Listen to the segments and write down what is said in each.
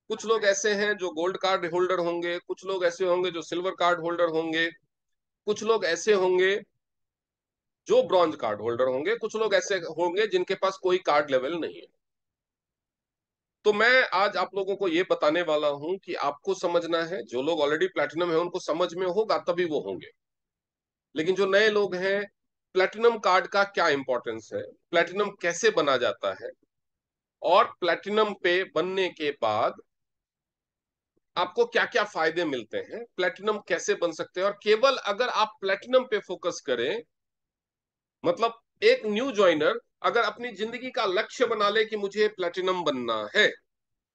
कुछ लोग ऐसे हैं जो गोल्ड कार्ड होल्डर होंगे, कुछ लोग ऐसे होंगे जो सिल्वर कार्ड होल्डर होंगे, कुछ लोग ऐसे होंगे जो ब्रॉन्ज कार्ड होल्डर होंगे, कुछ लोग ऐसे होंगे जिनके पास कोई कार्ड लेवल नहीं है। तो मैं आज आप लोगों को ये बताने वाला हूं कि आपको समझना है, जो लोग ऑलरेडी प्लैटिनम है उनको समझ में होगा तभी वो होंगे, लेकिन जो नए लोग हैं, प्लैटिनम कार्ड का क्या इंपॉर्टेंस है, प्लैटिनम कैसे बना जाता है, और प्लैटिनम पे बनने के बाद आपको क्या क्या फायदे मिलते हैं, प्लैटिनम कैसे बन सकते हैं। और केवल अगर आप प्लैटिनम पे फोकस करें, मतलब एक न्यू ज्वाइनर अगर अपनी जिंदगी का लक्ष्य बना ले कि मुझे प्लैटिनम बनना है,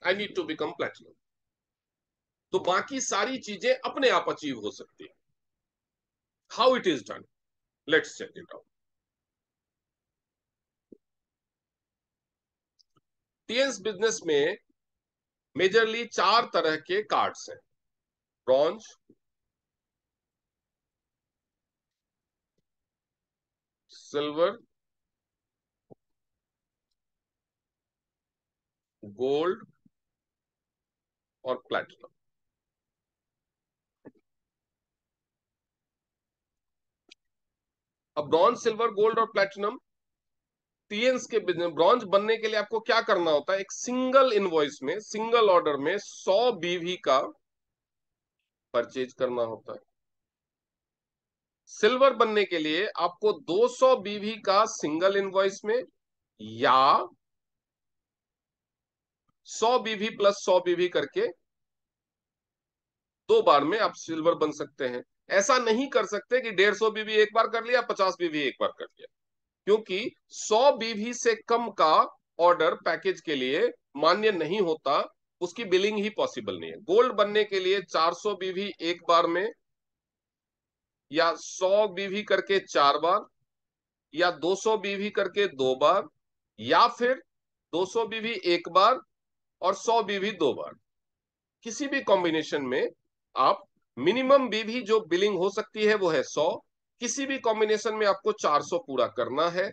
I need to become platinum, तो बाकी सारी चीजें अपने आप अचीव हो सकती है। How it is done, let's check it out. TS business में मेजरली चार तरह के कार्ड्स हैं: ब्रॉन्ज, सिल्वर, गोल्ड और प्लैटिनम। अब ब्रॉन्ज, सिल्वर, गोल्ड और प्लैटिनम, टीएन्स के बिजनेस ब्रॉन्ज बनने के लिए आपको क्या करना होता है, एक सिंगल इनवॉइस में, सिंगल ऑर्डर में 100 बीवी का परचेज करना होता है। सिल्वर बनने के लिए आपको 200 बीवी का सिंगल इनवॉइस में, या 100 बीवी प्लस 100 बीवी करके 2 बार में आप सिल्वर बन सकते हैं। ऐसा नहीं कर सकते कि 150 बीवी एक बार कर लिया, 50 बीवी एक बार कर लिया, क्योंकि 100 बीवी से कम का ऑर्डर पैकेज के लिए मान्य नहीं होता, उसकी बिलिंग ही पॉसिबल नहीं है। गोल्ड बनने के लिए 400 बीवी एक बार में, या 100 बीवी करके 4 बार, या 200 बीवी करके 2 बार, या फिर 200 बीवी एक बार और 100 बीवी 2 बार। किसी भी कॉम्बिनेशन में आप, मिनिमम बीवी जो बिलिंग हो सकती है वो है 100, किसी भी कॉम्बिनेशन में आपको 400 पूरा करना है।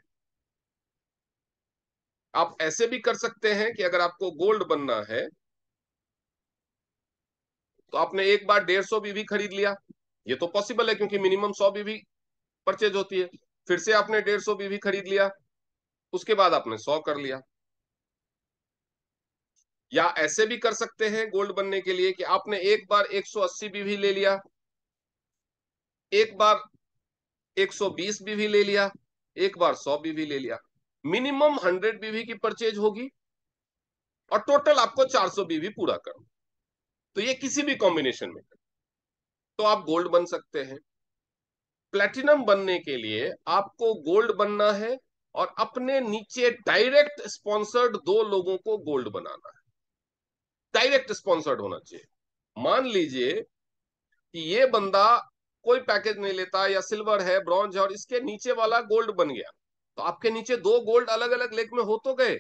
आप ऐसे भी कर सकते हैं कि अगर आपको गोल्ड बनना है तो आपने एक बार 150 बीवी खरीद लिया, ये तो पॉसिबल है क्योंकि मिनिमम 100 बीवी परचेज होती है। फिर से आपने 150 बीवी खरीद लिया, उसके बाद आपने 100 कर लिया। या ऐसे भी कर सकते हैं गोल्ड बनने के लिए कि आपने एक बार 180 बीवी ले लिया, एक बार 120 बीवी ले लिया, एक बार 100 बीवी ले लिया। मिनिमम 100 बीवी की परचेज होगी और टोटल आपको 400 बीवी पूरा करना। तो ये किसी भी कॉम्बिनेशन में तो आप गोल्ड बन सकते हैं। प्लेटिनम बनने के लिए आपको गोल्ड बनना है और अपने नीचे डायरेक्ट स्पॉन्सर्ड 2 लोगों को गोल्ड बनाना है। डायरेक्ट स्पॉन्सर्ड होना चाहिए। मान लीजिए कि ये बंदा कोई पैकेज नहीं लेता, या सिल्वर है, ब्रॉन्ज है, और इसके नीचे वाला गोल्ड बन गया, तो आपके नीचे 2 गोल्ड अलग अलग लेग में हो तो गए,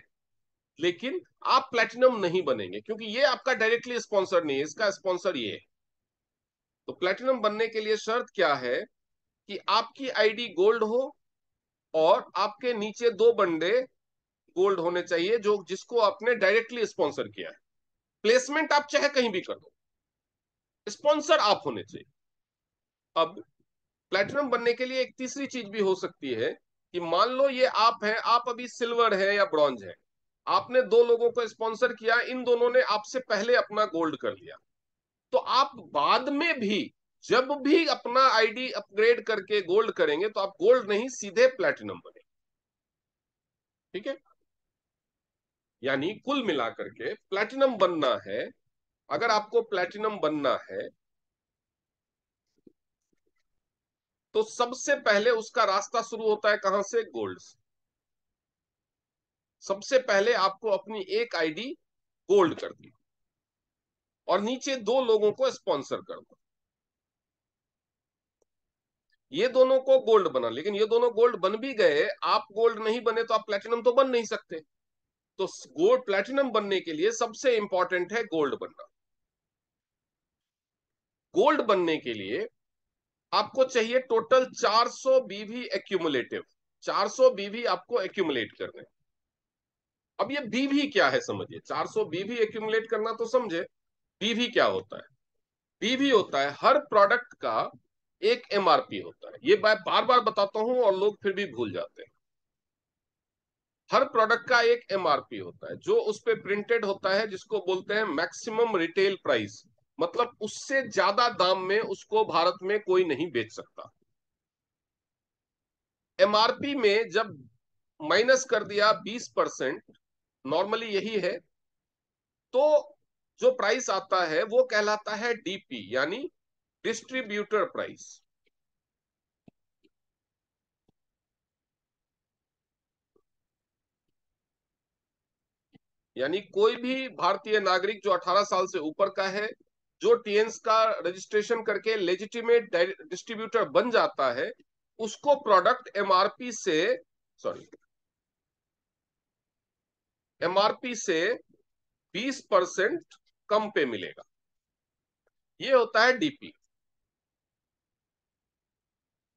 लेकिन आप प्लेटिनम नहीं बनेंगे क्योंकि ये आपका डायरेक्टली स्पॉन्सर नहीं है, इसका स्पॉन्सर ये है। तो प्लेटिनम बनने के लिए शर्त क्या है कि आपकी आईडी गोल्ड हो और आपके नीचे 2 बंदे गोल्ड होने चाहिए जो जिसको आपने डायरेक्टली स्पॉन्सर किया है। प्लेसमेंट आप चाहे कहीं भी कर दो, स्पॉन्सर आप होने चाहिए। अब प्लेटिनम बनने के लिए एक तीसरी चीज भी हो सकती है कि मान लो ये आप हैं, आप अभी सिल्वर है या ब्रॉन्ज है, आपने 2 लोगों को स्पॉन्सर किया, इन दोनों ने आपसे पहले अपना गोल्ड कर लिया, तो आप बाद में भी जब भी अपना आईडी अपग्रेड करके गोल्ड करेंगे तो आप गोल्ड नहीं, सीधे प्लेटिनम बने। ठीक है, यानी कुल मिलाकर के प्लेटिनम बनना है, अगर आपको प्लेटिनम बनना है तो सबसे पहले उसका रास्ता शुरू होता है कहां से, गोल्ड से। सबसे पहले आपको अपनी एक आईडी गोल्ड कर दी और नीचे 2 लोगों को स्पॉन्सर कर दो, ये दोनों को गोल्ड बना। लेकिन ये दोनों गोल्ड बन भी गए, आप गोल्ड नहीं बने तो आप प्लेटिनम तो बन नहीं सकते। तो गोल्ड प्लेटिनम बनने के लिए सबसे इंपॉर्टेंट है गोल्ड बनना। गोल्ड बनने के लिए आपको चाहिए टोटल 400 बीवी एक्यूमुलेटिव, 400 बीवी आपको एक्यूमुलेट करने। अब ये बीवी क्या है समझिए, 400 बीवी एक्यूमुलेट करना तो समझे। बीवी क्या होता है? बीवी होता है हर प्रोडक्ट का एक एमआरपी होता है। ये मैं बार बार बताता हूं और लोग फिर भी भूल जाते हैं। हर प्रोडक्ट का एक एमआरपी होता है जो उस पे प्रिंटेड होता है, जिसको बोलते हैं मैक्सिमम रिटेल प्राइस। मतलब उससे ज्यादा दाम में उसको भारत में कोई नहीं बेच सकता। एमआरपी में जब माइनस कर दिया 20%, नॉर्मली यही है, तो जो प्राइस आता है वो कहलाता है डीपी, यानी डिस्ट्रीब्यूटर प्राइस। यानी कोई भी भारतीय नागरिक जो 18 साल से ऊपर का है, जो टीएन्स का रजिस्ट्रेशन करके लेजिटिमेट डिस्ट्रीब्यूटर बन जाता है, उसको प्रोडक्ट एमआरपी से, सॉरी, एमआरपी से 20% कम पे मिलेगा। ये होता है डीपी।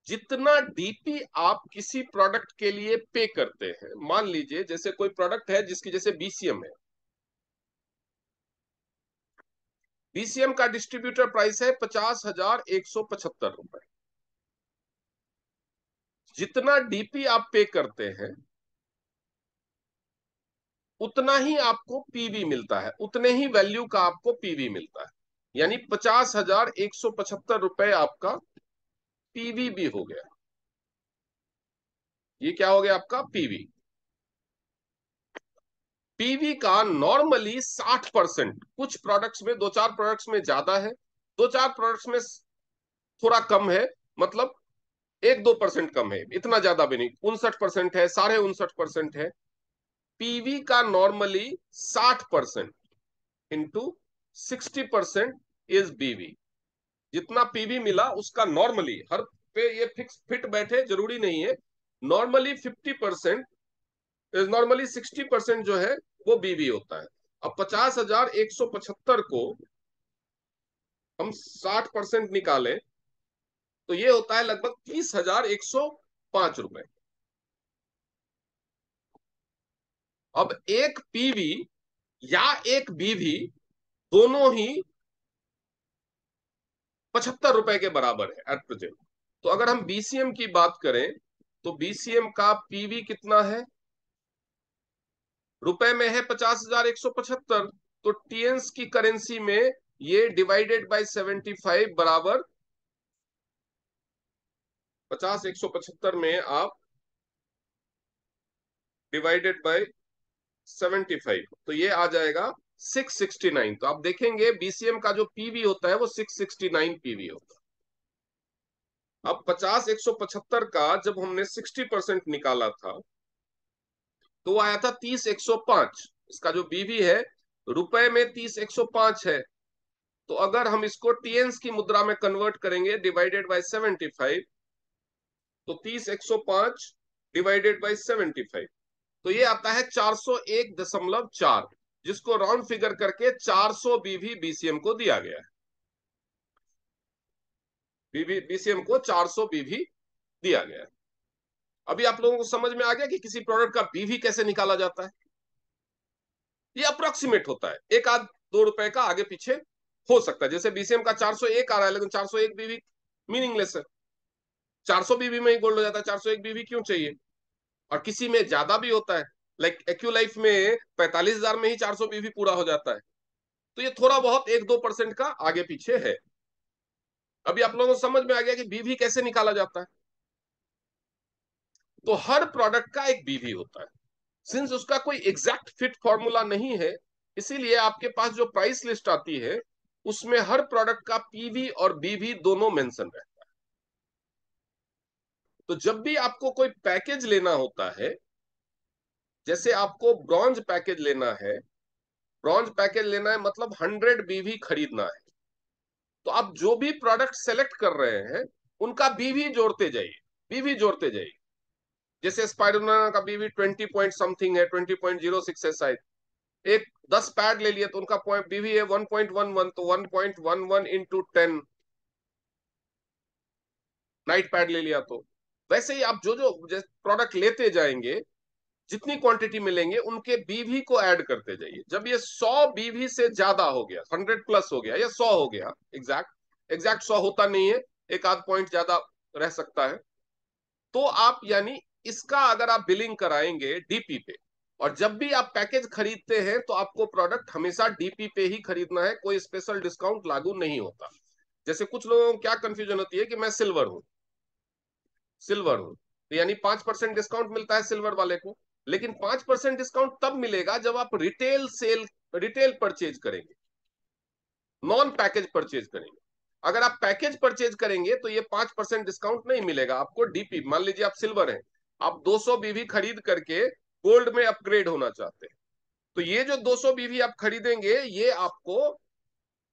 जितना डीपी आप किसी प्रोडक्ट के लिए पे करते हैं, मान लीजिए जैसे कोई प्रोडक्ट है जिसकी जैसे बीसीएम है, बीसीएम का डिस्ट्रीब्यूटर प्राइस है 50,175 रुपए। जितना डीपी आप पे करते हैं उतना ही आपको पीवी मिलता है, उतने ही वैल्यू का आपको पीवी मिलता है। यानी 50,175 रुपए आपका पीवी भी हो गया। ये क्या हो गया आपका पीवी। पीवी का नॉर्मली 60%, कुछ प्रोडक्ट्स में, दो चार प्रोडक्ट्स में ज्यादा है, दो चार प्रोडक्ट्स में थोड़ा कम है, मतलब 1-2% कम है, इतना ज्यादा भी नहीं। 59% है, 59.5% है। पीवी का नॉर्मली 60% इंटू 60% इज बीवी। जितना पीवी मिला उसका नॉर्मली, हर पे ये फिक्स फिट बैठे जरूरी नहीं है। नॉर्मली 50% इज नॉर्मली 60% जो है वो बीवी होता है। अब 50,175 को हम 60% निकालें तो ये होता है लगभग 30,105 रुपए। अब एक पीवी या एक बीवी दोनों ही 75 रुपए के बराबर है एट प्रेजेंट। तो अगर हम बीसीएम की बात करें तो बीसीएम का पीवी कितना है? रुपए में है 50,175, तो टीएन्स की करेंसी में ये डिवाइडेड बाय 75 बराबर 50,175 में आप डिवाइडेड बाय 75, तो ये आ जाएगा 669। तो आप देखेंगे बीसीएम का जो पीवी होता है वो 669 पीवी होता है। अब 50,175 का जब हमने 60% निकाला था तो वो आया था 30,105। इसका जो बीवी है रुपए में 30,105 है। तो अगर हम इसको टीएन्स की मुद्रा में कन्वर्ट करेंगे डिवाइडेड बाय 75, तो 30,105 डिवाइडेड बाय 75, तो ये आता है 401.4, जिसको राउंड फिगर करके 400 बीवी बीसीएम को दिया गया है। बीवी बीसीएम को 400 बीवी दिया गया है। अभी आप लोगों को समझ में आ गया कि किसी प्रोडक्ट का बीवी कैसे निकाला जाता है। ये अप्रोक्सीमेट होता है, एक आध 2 रुपए का आगे पीछे हो सकता है। जैसे बीसीएम का 401 आ रहा है, लेकिन 401 बीवी मीनिंगलेस है। 400 बीवी में ही गोल्ड हो जाता है, 401 बीवी क्यों चाहिए? और किसी में ज्यादा भी होता है, लाइक एक्यू लाइफ में 45,000 में ही 400 बीवी पूरा हो जाता है। तो ये थोड़ा बहुत 1-2% का आगे पीछे है। अभी आप लोगों को समझ में आ गया कि बीवी कैसे निकाला जाता है। तो हर प्रोडक्ट का एक बीवी होता है। सिंस उसका कोई एग्जैक्ट फिट फॉर्मूला नहीं है, इसीलिए आपके पास जो प्राइस लिस्ट आती है उसमें हर प्रोडक्ट का पीवी और बीवी दोनों मेंशन है। तो जब भी आपको कोई पैकेज लेना होता है, जैसे आपको ब्रॉन्ज पैकेज लेना है, ब्रॉन्ज पैकेज लेना है मतलब 100 बीवी खरीदना है, तो आप जो भी प्रोडक्ट सेलेक्ट कर रहे हैं उनका बीवी जोड़ते जाइए, बीवी जोड़ते जाइए। जैसे स्पाइरुलिना का बीवी 20 पॉइंट समथिंग है, 20.06 है शायद। एक 10 पैड ले लिए तो उनका पॉइंट बीवी है 1.11, तो 1.11 इंटू 10 नाइट पैड ले लिया। तो वैसे ही आप जो जो प्रोडक्ट लेते जाएंगे जितनी क्वांटिटी मिलेंगे उनके बीवी को ऐड करते जाइए। जब ये 100 बीवी से ज्यादा हो गया, 100 प्लस हो गया या 100 हो गया, एग्जैक्ट 100 होता नहीं है, एक आध पॉइंट ज्यादा रह सकता है, तो आप यानी इसका अगर आप बिलिंग कराएंगे डीपी पे, और जब भी आप पैकेज खरीदते हैं तो आपको प्रोडक्ट हमेशा डीपी पे ही खरीदना है, कोई स्पेशल डिस्काउंट लागू नहीं होता। जैसे कुछ लोगों को क्या कंफ्यूजन होती है कि मैं सिल्वर हूं तो यानी 5% डिस्काउंट मिलता है सिल्वर वाले को, लेकिन 5% डिस्काउंट तब मिलेगा जब आप रिटेल परचेज करेंगे, नॉन पैकेज परचेज करेंगे। अगर आप पैकेज परचेज करेंगे तो ये 5% डिस्काउंट नहीं मिलेगा आपको डीपी। मान लीजिए आप सिल्वर हैं, आप 200 बीवी खरीद करके गोल्ड में अपग्रेड होना चाहते हैं, तो ये जो 200 बीवी आप खरीदेंगे ये आपको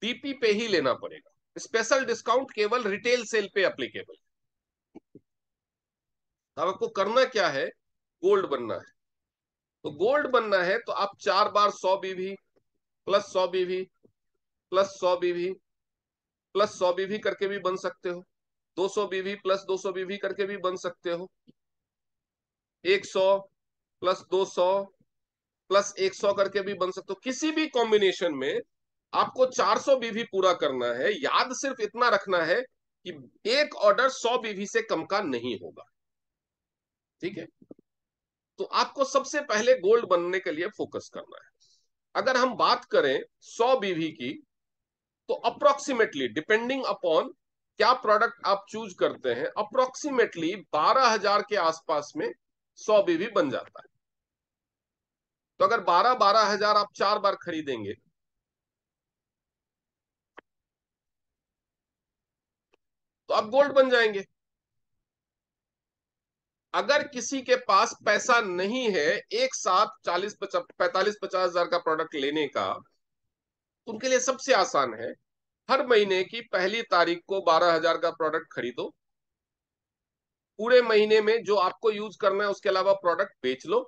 डीपी पे ही लेना पड़ेगा। स्पेशल डिस्काउंट केवल रिटेल सेल पे एप्लीकेबल। अब आपको करना क्या है, गोल्ड बनना है। तो गोल्ड बनना है तो आप 4 बार 100 बीवी प्लस 100 बीवी प्लस 100 बीवी प्लस 100 बीवी करके भी बन सकते हो, 200 बीवी प्लस 200 बीवी करके भी बन सकते हो, 100 प्लस 200 प्लस 100 करके भी बन सकते हो। किसी भी कॉम्बिनेशन में आपको 400 बीवी पूरा करना है। याद सिर्फ इतना रखना है कि एक ऑर्डर 100 बीवी से कम का नहीं होगा, ठीक है। तो आपको सबसे पहले गोल्ड बनने के लिए फोकस करना है। अगर हम बात करें 100 बीवी की, तो अप्रोक्सीमेटली डिपेंडिंग अपॉन क्या प्रोडक्ट आप चूज करते हैं, अप्रोक्सीमेटली 12,000 के आसपास में 100 बीवी बन जाता है। तो अगर 12,000 आप 4 बार खरीदेंगे तो आप गोल्ड बन जाएंगे। अगर किसी के पास पैसा नहीं है एक साथ 45,000 का प्रोडक्ट लेने का, तो उनके लिए सबसे आसान है, हर महीने की पहली तारीख को 12,000 का प्रोडक्ट खरीदो, पूरे महीने में जो आपको यूज करना है उसके अलावा प्रोडक्ट बेच लो।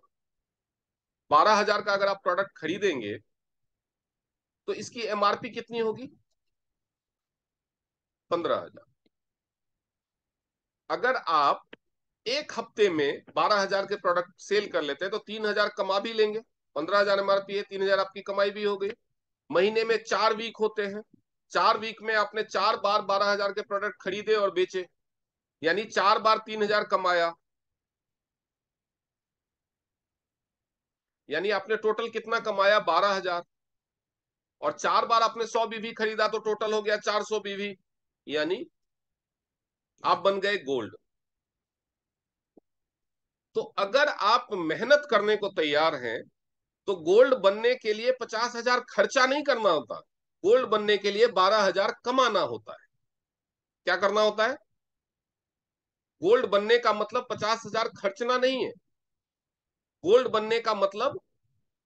12,000 का अगर आप प्रोडक्ट खरीदेंगे तो इसकी एमआरपी कितनी होगी, 15,000। अगर आप एक हफ्ते में 12,000 के प्रोडक्ट सेल कर लेते हैं तो 3,000 कमा भी लेंगे। 15,000 एमआरपी है, 3,000 आपकी कमाई भी हो गई। महीने में 4 वीक होते हैं, 4 वीक में आपने 4 बार 12,000 के प्रोडक्ट खरीदे और बेचे, यानी 4 बार 3,000 कमाया, यानी आपने टोटल कितना कमाया, 12,000। और 4 बार आपने 100 बीवी खरीदा तो टोटल हो गया 400 बीवी, यानी आप बन गए गोल्ड। तो अगर आप मेहनत करने को तैयार हैं तो गोल्ड बनने के लिए 50,000 खर्चा नहीं करना होता, गोल्ड बनने के लिए 12,000 कमाना होता है। क्या करना होता है, गोल्ड बनने का मतलब 50,000 खर्चना नहीं है, गोल्ड बनने का मतलब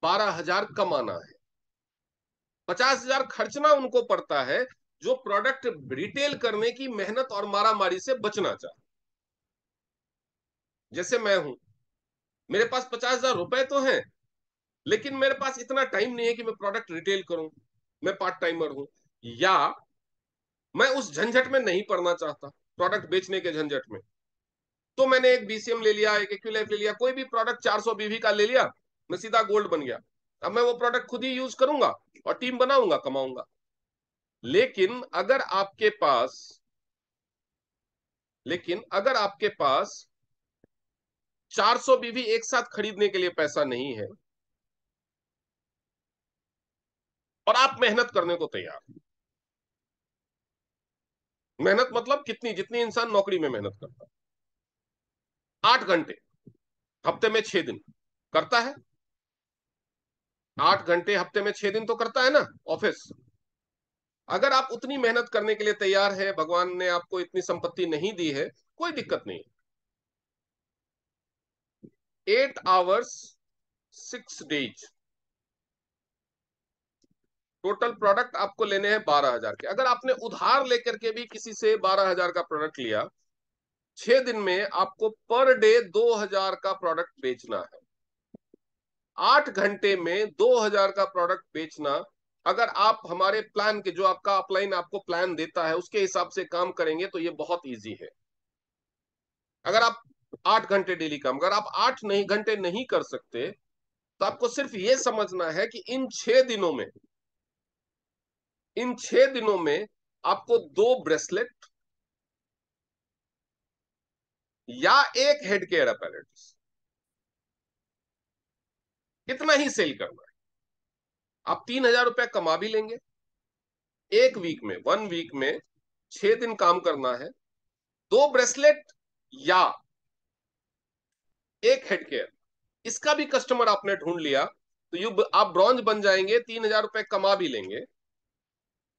12,000 कमाना है। 50,000 खर्चना उनको पड़ता है जो प्रोडक्ट रिटेल करने की मेहनत और मारामारी से बचना चाहे। जैसे मैं हूं, मेरे पास 50,000 रुपए तो हैं, लेकिन मेरे पास इतना टाइम नहीं है कि मैं प्रोडक्ट रिटेल करूं, मैं पार्ट टाइमर हूं, या मैं उस झंझट में नहीं पड़ना चाहता, प्रोडक्ट बेचने के झंझट में। तो मैंने एक बीसीएम ले लिया, एक एक्यूलाइफ ले लिया, कोई भी प्रोडक्ट 400 बीवी का ले लिया, मैं सीधा गोल्ड बन गया। अब मैं वो प्रोडक्ट खुद ही यूज करूंगा और टीम बनाऊंगा, कमाऊंगा। लेकिन अगर आपके पास लेकिन अगर आपके पास 400 बीवी एक साथ खरीदने के लिए पैसा नहीं है और आप मेहनत करने को तैयार, मेहनत मतलब कितनी, जितनी इंसान नौकरी में मेहनत करता है, 8 घंटे, हफ्ते में 6 दिन करता है, 8 घंटे हफ्ते में 6 दिन तो करता है ना ऑफिस। अगर आप उतनी मेहनत करने के लिए तैयार है, भगवान ने आपको इतनी संपत्ति नहीं दी है, कोई दिक्कत नहीं। 8 आवर्स 6 डेज, टोटल प्रोडक्ट आपको लेने हैं 12,000 के। अगर आपने उधार लेकर के भी किसी से 12,000 का प्रोडक्ट लिया, 6 दिन में आपको पर डे 2,000 का प्रोडक्ट बेचना है। 8 घंटे में 2,000 का प्रोडक्ट बेचना, अगर आप हमारे प्लान के, जो आपका अपलाइन आपको प्लान देता है उसके हिसाब से काम करेंगे तो ये बहुत इजी है। अगर आप 8 घंटे डेली काम। अगर आप 8 नहीं घंटे नहीं कर सकते तो आपको सिर्फ ये समझना है कि इन 6 दिनों में आपको 2 ब्रेसलेट या एक हेड केयर अपैरेटस, इतना ही सेल करना है। आप 3,000 रुपया कमा भी लेंगे। एक वीक में, 1 वीक में 6 दिन काम करना है, 2 ब्रेसलेट या एक हेड केयर, इसका भी कस्टमर आपने ढूंढ लिया तो आप ब्रॉन्ज बन जाएंगे, 3,000 रुपए कमा भी लेंगे।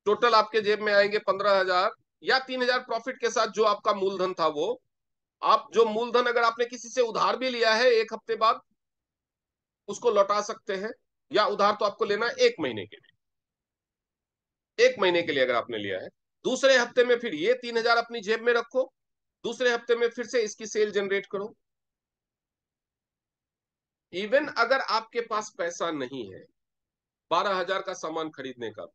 टोटल आपके जेब में आएंगे 15,000 या 3,000 प्रॉफिट के साथ जो आपका मूलधन था वो। आप जो मूलधन अगर आपने किसी से उधार भी लिया है, 1 हफ्ते बाद उसको लौटा सकते हैं। या उधार तो आपको लेना है 1 महीने के लिए, 1 महीने के लिए अगर आपने लिया है, दूसरे हफ्ते में फिर ये 3,000 अपनी जेब में रखो, दूसरे हफ्ते में फिर से इसकी सेल जनरेट करो। इवन अगर आपके पास पैसा नहीं है 12,000 का सामान खरीदने का,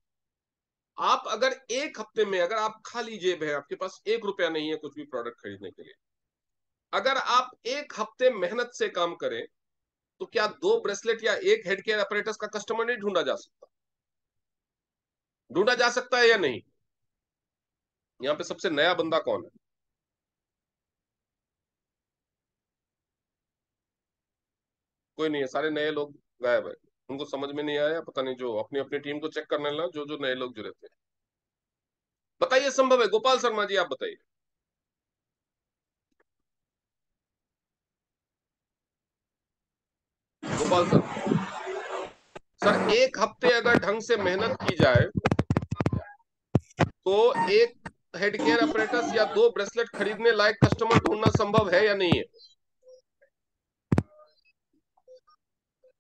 आप अगर एक हफ्ते में, अगर आप खाली जेब है, आपके पास 1 रुपया नहीं है कुछ भी प्रोडक्ट खरीदने के लिए, अगर आप एक हफ्ते मेहनत से काम करें तो क्या 2 ब्रेसलेट या एक हेड केयर अपरेटस का कस्टमर नहीं ढूंढा जा सकता? ढूंढा जा सकता है या नहीं? यहाँ पे सबसे नया बंदा कौन है? कोई नहीं है, सारे नए लोग गायब है। उनको समझ में नहीं आया, पता नहीं, जो अपनी अपनी टीम को चेक करने लगा, जो जो नए लोग जुड़े थे। बताइए, संभव है? गोपाल शर्मा जी आप बताइए। गोपाल सर, एक हफ्ते अगर ढंग से मेहनत की जाए तो एक हेड केयर अपरेटस या 2 ब्रेसलेट खरीदने लायक कस्टमर ढूंढना संभव है या नहीं है?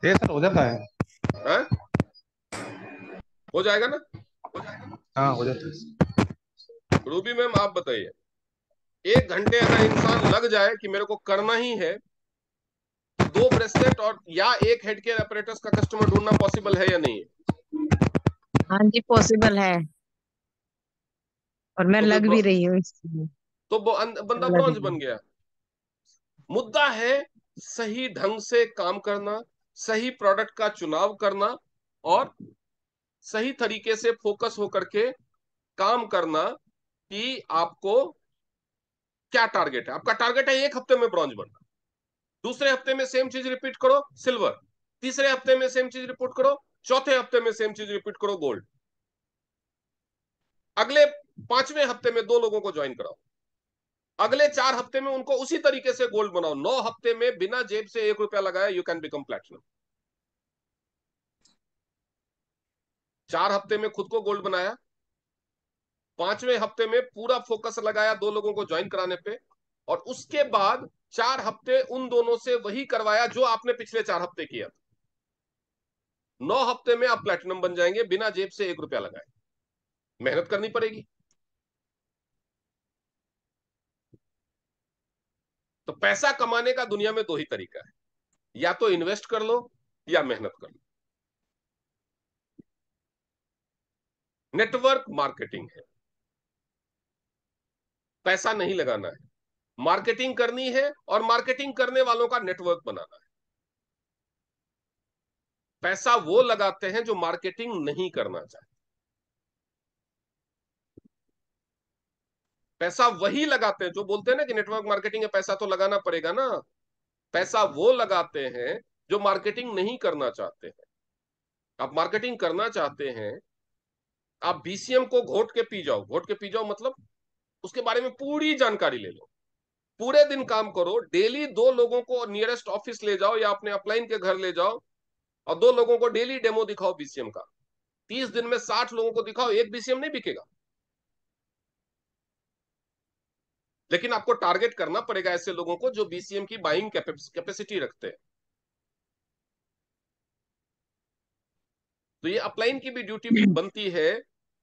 ये सर हो जाता है। हैं? हो जाएगा ना? हाँ हो जाता है। रूबी मैम आप बताइए, 1 घंटे अगर इंसान लग जाए कि मेरे को करना ही है, तो 2 ब्रेसलेट और या एक हेड केयर अपरेटस का कस्टमर ढूंढना पॉसिबल है या नहीं है? हाँ जी, पॉसिबल है। और मैं तो फिर लग भी रही हूँ इसमें। तो वो बंदा लग ब्रॉन्ज रही बन हूँ। गया। मुद्दा है सही ढंग से काम करना, सही प्रोडक्ट का चुनाव करना, और सही तरीके से फोकस होकर के काम करना कि आपको क्या टारगेट है। आपका टारगेट है एक हफ्ते में ब्रॉन्ज बनना, दूसरे हफ्ते में सेम चीज रिपीट करो सिल्वर, तीसरे हफ्ते में सेम चीज रिपीट करो, चौथे हफ्ते में सेम चीज रिपीट करो गोल्ड, अगले 5वें हफ्ते में 2 लोगों को ज्वाइन कराओ, अगले 4 हफ्ते में उनको उसी तरीके से गोल्ड बनाओ, 9 हफ्ते में बिना जेब से 1 रुपया लगाया यू कैन बिकम प्लैटिनम। 4 हफ्ते में खुद को गोल्ड बनाया, 5वें हफ्ते में पूरा फोकस लगाया 2 लोगों को ज्वाइन कराने पे, और उसके बाद 4 हफ्ते उन दोनों से वही करवाया जो आपने पिछले 4 हफ्ते किया था। 9 हफ्ते में आप प्लैटिनम बन जाएंगे बिना जेब से 1 रुपया लगाए। मेहनत करनी पड़ेगी। तो पैसा कमाने का दुनिया में 2 ही तरीका है, या तो इन्वेस्ट कर लो या मेहनत कर लो। नेटवर्क मार्केटिंग है, पैसा नहीं लगाना है, मार्केटिंग करनी है और मार्केटिंग करने वालों का नेटवर्क बनाना है। पैसा वो लगाते हैं जो मार्केटिंग नहीं करना चाहते, पैसा वही लगाते हैं जो बोलते हैं ना कि नेटवर्क मार्केटिंग है, पैसा तो लगाना पड़ेगा ना। पैसा वो लगाते हैं जो मार्केटिंग नहीं करना चाहते हैं। आप मार्केटिंग करना चाहते हैं, आप बीसीएम को घोट के पी जाओ, घोट के पी जाओ मतलब उसके बारे में पूरी जानकारी ले लो, पूरे दिन काम करो, डेली 2 लोगों को नियरेस्ट ऑफिस ले जाओ या अपने अपलाइन के घर ले जाओ, और 2 लोगों को डेली डेमो दिखाओ बीसीएम का। 30 दिन में 60 लोगों को दिखाओ, एक बीसीएम नहीं बिकेगा। लेकिन आपको टारगेट करना पड़ेगा ऐसे लोगों को जो बीसीएम की बाइंग कैपेसिटी रखते हैं। तो ये अपलाइन की भी ड्यूटी बनती है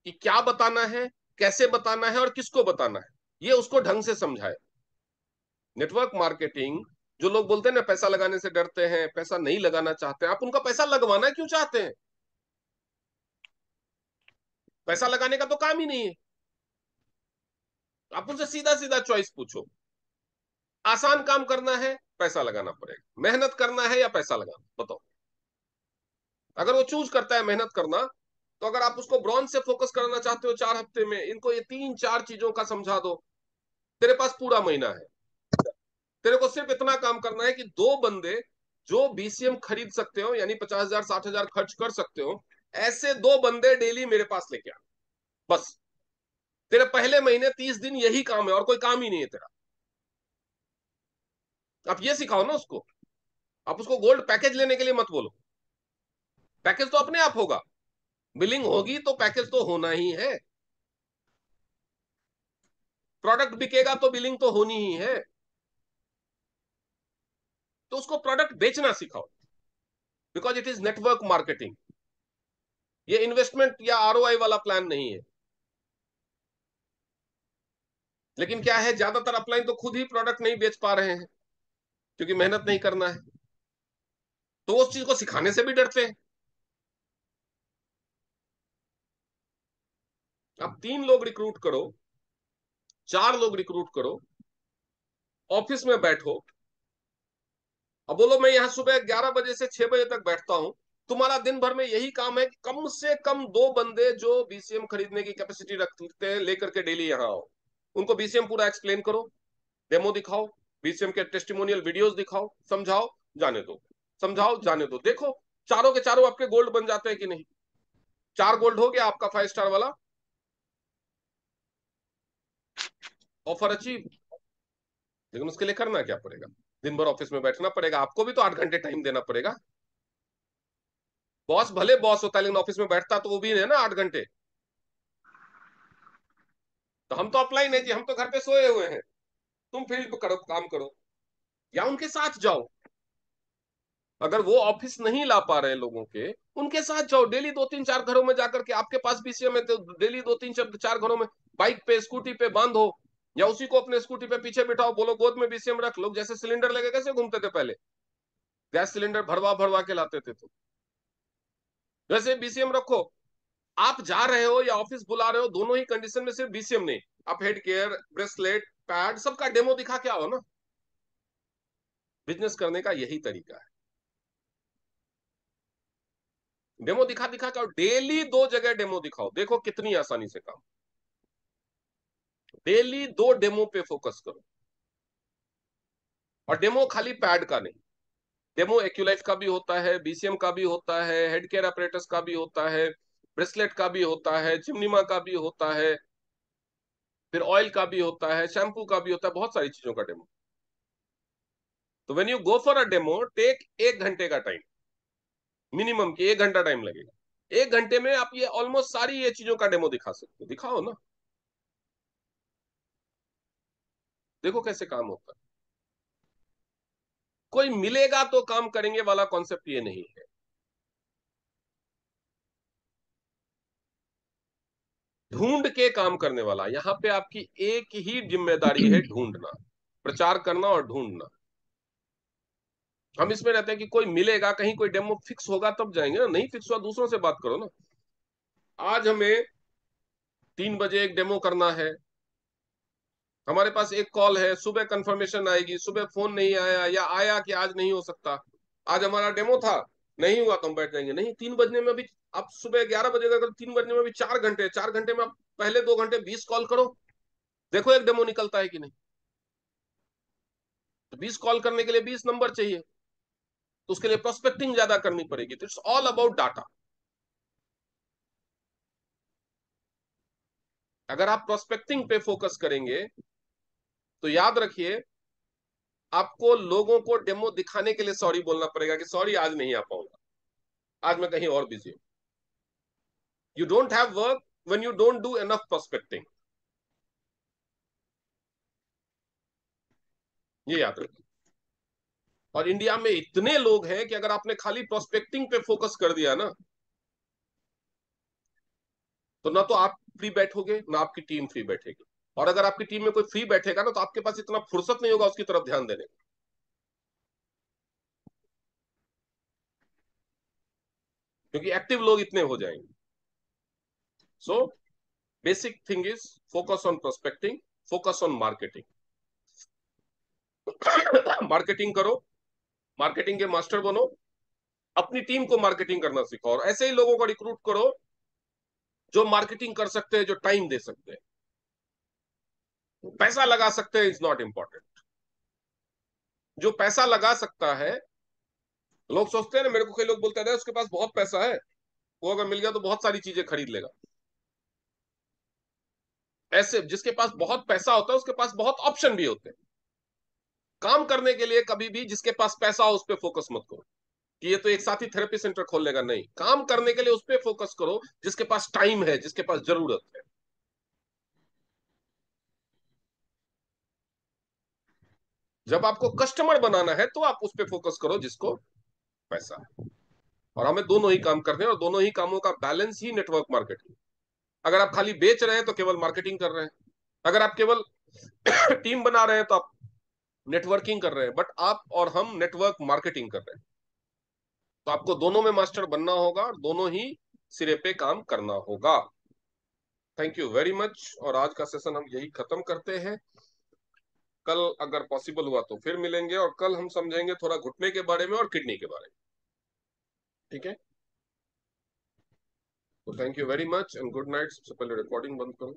कि क्या बताना है, कैसे बताना है और किसको बताना है, ये उसको ढंग से समझाए। नेटवर्क मार्केटिंग, जो लोग बोलते हैं ना पैसा लगाने से डरते हैं, पैसा नहीं लगाना चाहते हैं, आप उनका पैसा लगवाना क्यों चाहते हैं? पैसा लगाने का तो काम ही नहीं है। आप उनसे सीधा सीधा चॉइस पूछो, आसान काम करना है, पैसा लगाना पड़ेगा। मेहनत करना है या पैसा लगाना, बताओ। अगर वो चूज करता है मेहनत करना, तो अगर आप उसको ब्रॉन्ज से फोकस करना चाहते हो 4 हफ्ते में, इनको ये 3-4 चीजों का समझा दो, तेरे पास पूरा महीना है। तेरे को सिर्फ इतना काम करना है कि 2 बंदे जो बीसीएम खरीद सकते हो, यानी 50,000 60,000 खर्च कर सकते हो, ऐसे 2 बंदे डेली मेरे पास लेके आ। बस तेरे पहले महीने 30 दिन यही काम है और कोई काम ही नहीं है तेरा। आप ये सिखाओ ना उसको। आप उसको गोल्ड पैकेज लेने के लिए मत बोलो। पैकेज तो अपने आप होगा, बिलिंग होगी तो पैकेज तो होना ही है। प्रोडक्ट बिकेगा तो बिलिंग तो होनी ही है। तो उसको प्रोडक्ट बेचना सिखाओ, because it is network marketing. ये इन्वेस्टमेंट या आरओआई वाला प्लान नहीं है। लेकिन क्या है, ज्यादातर अपलाइन तो खुद ही प्रोडक्ट नहीं बेच पा रहे हैं, क्योंकि मेहनत नहीं करना है, तो उस चीज को सिखाने से भी डरते हैं। अब 3 लोग रिक्रूट करो, 4 लोग रिक्रूट करो, ऑफिस में बैठो, अब बोलो मैं यहाँ सुबह 11 बजे से 6 बजे तक बैठता हूं। तुम्हारा दिन भर में यही काम है कि कम से कम 2 बंदे जो बीसीएम खरीदने की कैपेसिटी रखते हैं लेकर के डेली यहाँ आओ। उनको बीसीएम पूरा एक्सप्लेन करो, डेमो दिखाओ, बीसीएम के टेस्टिमोनियल वीडियोस दिखाओ, समझाओ, जाने दो, समझाओ, जाने दो। देखो चारों के चारों आपके गोल्ड बन जाते हैं कि नहीं। 4 गोल्ड हो गया आपका 5 स्टार वाला, ऑफर अचीव। लेकिन उसके लिए करना क्या पड़ेगा, दिन भर ऑफिस में बैठना पड़ेगा, आपको भी तो 8 घंटे टाइम देना पड़ेगा। बॉस भले बॉस होता है, लेकिन ऑफिस में बैठता तो वो भी है ना 8 घंटे। तो हम तो ऑफलाइन है जी, हम तो घर पे सोए हुए हैं। तुम फील्ड पे करो, काम करो, या उनके साथ जाओ। अगर वो ऑफिस नहीं ला पा रहे लोगों के, उनके साथ जाओ, डेली 2-3-4 घरों में जाकर के, आपके पास बीसीएम है तो डेली 2-3-4 घरों में बाइक पे स्कूटी पे बांधो, या उसी को अपने स्कूटी पे पीछे बिठाओ, बोलो गोद में बीसीएम रख। लोग जैसे सिलेंडर लेके कैसे घूमते थे पहले, गैस सिलेंडर भरवा भरवा के लाते थे, तो वैसे बीसीएम रखो। आप जा रहे हो या ऑफिस बुला रहे हो, दोनों ही कंडीशन में सिर्फ बीसीएम नहीं, आप हेड केयर, ब्रेसलेट, पैड, सबका डेमो दिखा के आओ ना। बिजनेस करने का यही तरीका है, डेमो दिखा दिखा के। डेली 2 जगह डेमो दिखाओ, देखो कितनी आसानी से काम। डेली 2 डेमो पे फोकस करो। और डेमो खाली पैड का नहीं, डेमो एक्यूलाइफ का भी होता है, बीसीएम का भी होता है, हेड केयर अपरेटस का भी होता है, ब्रेसलेट का भी होता है, चिमनीमा का भी होता है, फिर ऑयल का भी होता है, शैम्पू का भी होता है, बहुत सारी चीजों का डेमो। तो when you go for a demo, take 1 घंटे का टाइम, मिनिमम की 1 घंटा टाइम लगेगा। 1 घंटे में आप ये ऑलमोस्ट सारी ये चीजों का डेमो दिखा सकते हो, दिखाओ ना, देखो कैसे काम होता है। कोई मिलेगा तो काम करेंगे वाला कॉन्सेप्ट ये नहीं है। ढूंढ के काम करने वाला, यहां पे आपकी एक ही जिम्मेदारी है, ढूंढना, प्रचार करना और ढूंढना। हम इसमें रहते हैं कि कोई मिलेगा, कहीं कोई डेमो फिक्स होगा तब जाएंगे ना, नहीं फिक्स हुआ दूसरों से बात करो ना। आज हमें 3 बजे एक डेमो करना है, हमारे पास एक कॉल है, सुबह कंफर्मेशन आएगी, सुबह फोन नहीं आया या आया कि आज नहीं हो सकता, आज हमारा डेमो था, नहीं हुआ तो हम बैठ जाएंगे। नहीं, 3 बजने में भी, आप सुबह 11 बजे का 3 बजने में भी 4 घंटे, 4 घंटे में आप पहले 2 घंटे 20 कॉल करो, देखो एक डेमो निकलता है कि नहीं। तो 20 कॉल करने के लिए 20 नंबर चाहिए, तो उसके लिए प्रोस्पेक्टिंग ज्यादा करनी पड़ेगी। तो इट्स ऑल अबाउट डाटा। अगर आप प्रोस्पेक्टिंग पे फोकस करेंगे, तो याद रखिए, आपको लोगों को डेमो दिखाने के लिए सॉरी बोलना पड़ेगा कि सॉरी आज नहीं आ पाऊंगा, आज मैं कहीं और बिजी हूं। You don't have work when you don't do enough prospecting, ये याद रखिए। और इंडिया में इतने लोग हैं कि अगर आपने खाली प्रोस्पेक्टिंग पे फोकस कर दिया ना, तो ना तो आप फ्री बैठोगे ना आपकी टीम फ्री बैठेगी। और अगर आपकी टीम में कोई फ्री बैठेगा ना, तो आपके पास इतना फुर्सत नहीं होगा उसकी तरफ ध्यान देने का, क्योंकि एक्टिव लोग इतने हो जाएंगे। So basic thing is focus on prospecting, focus on marketing. Marketing करो, मार्केटिंग के मास्टर बनो, अपनी टीम को मार्केटिंग करना सिखाओ, और ऐसे ही लोगों को रिक्रूट करो जो मार्केटिंग कर सकते हैं, जो टाइम दे सकते हैं। पैसा लगा सकते हैं इज नॉट इंपॉर्टेंट। जो पैसा लगा सकता है, लोग सोचते हैं ना, मेरे को कई लोग बोलते हैं उसके पास बहुत पैसा है, वो अगर मिल गया तो बहुत सारी चीजें खरीद लेगा। ऐसे जिसके पास बहुत पैसा होता है उसके पास बहुत ऑप्शन भी होते हैं। काम करने के लिए कभी भी जिसके पास पैसा हो उस पर फोकस मत करो कि ये तो एक साथ ही थेरेपी सेंटर खोल लेगा। नहीं, काम करने के लिए उस पर फोकस करो जिसके पास टाइम है, जिसके पास जरूरत है। जब आपको कस्टमर बनाना है तो आप उस पर फोकस करो जिसको पैसा है। और हमें दोनों ही काम करने हैं, और दोनों ही कामों का बैलेंस ही नेटवर्क मार्केटिंग। अगर आप खाली बेच रहे हैं तो केवल मार्केटिंग कर रहे हैं, अगर आप केवल टीम बना रहे हैं तो आप नेटवर्किंग कर रहे हैं, बट आप और हम नेटवर्क मार्केटिंग कर रहे हैं। तो आपको दोनों में मास्टर बनना होगा और दोनों ही सिरे पे काम करना होगा। थैंक यू वेरी मच, और आज का सेशन हम यही खत्म करते हैं। कल अगर पॉसिबल हुआ तो फिर मिलेंगे, और कल हम समझेंगे थोड़ा घुटने के बारे में और किडनी के बारे में। ठीक है, तो thank you very much and good night. सबसे पहले रिकॉर्डिंग बंद करो।